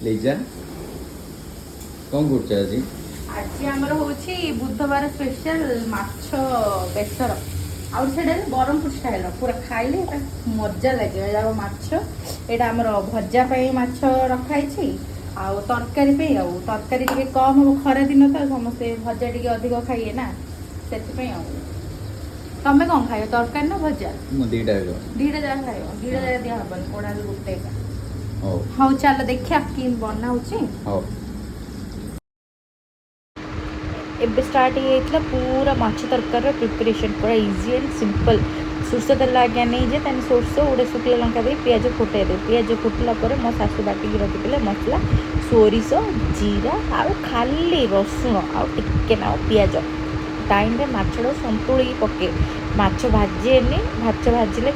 ଲିଜା କଣ କରୁଛ ଆଜି? ଆଜି ଆମର ହଉଛି ବୁଧବାର ସ୍ପେଶାଲ ମାଛ ବେସର ଆଉ ସେଟା ବ୍ରହ୍ମପୁର ଷ୍ଟାଇଲ ପୁରା ଖାଇଲେ ଏଟା ମଜା ଲାଗିବ। ଏଇଟା ମାଛ, ଏଇଟା ଆମର ଭଜା ପାଇଁ ମାଛ ରଖା ହେଇଛି ଆଉ ତରକାରୀ ପାଇଁ ଆଉ ତରକାରୀ ଟିକେ କମ ହବ, ଖରା ଦିନ ତ ସମସ୍ତେ ଭଜା ଟିକେ ଅଧିକ ଖାଇବେ ନା ସେଥିପାଇଁ। ଆଉ ତମେ କଣ ଖାଇବ, ତରକାରୀ ନା ଭଜା? ମୁଁ ଦିଟା ଯାକ। ଦିଟା ଯାକ ଖାଇବ? ଦିଟା ଯାକ ଦିଆ ହବନି, କୋଉଟା ଗୋଟେ ଏକା। ହଉ ହଉ ଚାଲ ଦେଖିବା କେମିତି ବନା ହଉଛି। ହଉ। ଏବେ ଷ୍ଟାର୍ଟ ହେଇଯାଇଥିଲା ପୁରା ମାଛ ତରକାରୀର ପ୍ରିପାରେସନ୍, ପୁରା ଇଜି ଆଣ୍ଡ ସିମ୍ପଲ୍। ସୋରିଷ ତେଲ ଆଜ୍ଞା ନେଇଯାଏ, ତାହେଲେ ସୋରିଷ ଗୋଟେ ଶୁଖିଲା ଲଙ୍କା ଦେଇ ପିଆଜ ଫୁଟାଇ ଦେବେ। ପିଆଜ ଫୁଟିଲା ପରେ ମୋ ଶାଶୁ ବାଟିକି ରଖିଥିଲେ ମସଲା, ସୋରିଷ, ଜିରା ଆଉ ଖାଲି ରସୁଣ ଆଉ ଟିକେ ନାଉ ପିଆଜ। ଟାଇମ୍ରେ ମାଛଟାକୁ ସନ୍ତୁଳିକି ପକାଏ। ମାଛ ଭାଜେନି, ମାଛ ଭାଜିଲେ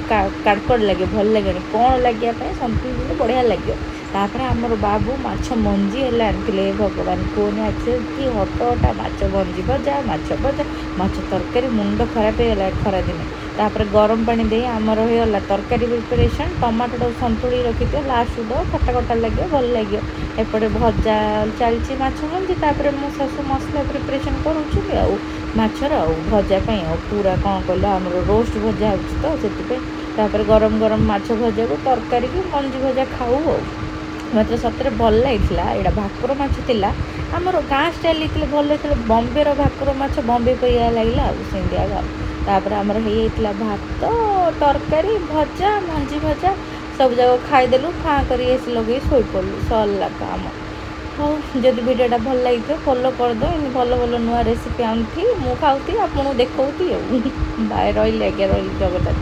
କାଡ଼କଡ଼ ଲାଗେ, ଭଲ ଲାଗେନି। କ'ଣ ଲାଗିବା ପାଇଁ ସନ୍ତୁଳି ଦେଲେ ବଢ଼ିଆ ଲାଗିବ। ତାପରେ ଆମର ବାବୁ ମାଛ ମଞ୍ଜି ହେଲେ ଆଣିଥିଲେ, ଭଗବାନ କୁହନି ଆଜି କି ହଟଟା ମାଛ ମଞ୍ଜି ଭଜା, ମାଛ ଭଜା, ମାଛ ତରକାରୀ, ମୁଣ୍ଡ ଖରାପ ହେଇଗଲା ଖରାଦିନେ। ତାପରେ ଗରମ ପାଣି ଦେଇ ଆମର ହେଇଗଲା ତରକାରୀ ପ୍ରିପାରେସନ୍। ଟମାଟୋଟାକୁ ସନ୍ତୁଳି ରଖିଥିବ, ଲାଷ୍ଟକୁ ଦେବ, ଖଟା ଖଟା ଲାଗିବ, ଭଲ ଲାଗିବ। ଏପଟେ ଭଜା ଚାଲିଛି ମାଛ ମଞ୍ଜି, ତାପରେ ମୋ ଶାଶୁ ମସଲା ପ୍ରିପାରେସନ୍ କରୁଛନ୍ତି ଆଉ ମାଛର ଆଉ ଭଜା ପାଇଁ ଆଉ ପୁରା କ'ଣ କହିଲ ଆମର ରୋଷ୍ଟ ଭଜା ହେଉଛି ତ ସେଥିପାଇଁ। ତାପରେ ଗରମ ଗରମ ମାଛ ଭଜାକୁ ତରକାରୀକୁ ମଞ୍ଜି ଭଜା ଖାଉ ଆଉ। ମୋତେ ସତରେ ଭଲ ଲାଗିଥିଲା। ଏଇଟା ଭାକୁର ମାଛ ଥିଲା, ଆମର ଗାଁ ଷ୍ଟାଇଲ୍ ହେଇଥିଲେ ଭଲ ହେଇଥିଲା। ବମ୍ବେର ଭାକୁର ମାଛ ବମ୍ବେ ପରିଆ ଲାଗିଲା ଆଉ ସେମିତିଆ ଆଉ। ତାପରେ ଆମର ହେଇଯାଇଥିଲା ଭାତ, ତରକାରୀ, ଭଜା, ମଞ୍ଜି ଭଜା, ସବୁ ଯାକ ଖାଇଦେଲୁ। ଖାଁ କରି ଏସି ଲଗେଇ ଶୋଇପଡ଼ିଲୁ, ସରିଲା କାମ। ହଉ, ଯଦି ଭିଡ଼ିଓଟା ଭଲ ଲାଗିଥିବ ଫଲୋ କରିଦେବ। ଏମିତି ଭଲ ଭଲ ନୂଆ ରେସିପି ଆଣୁଥିବି, ମୁଁ ଖାଉଥିବି, ଆପଣଙ୍କୁ ଦେଖାଉଥିବି ଆଉ। ବାଏ, ରହିଲି ଆଜ୍ଞା, ରହିଲି, ଜଗନ୍ନାଥ।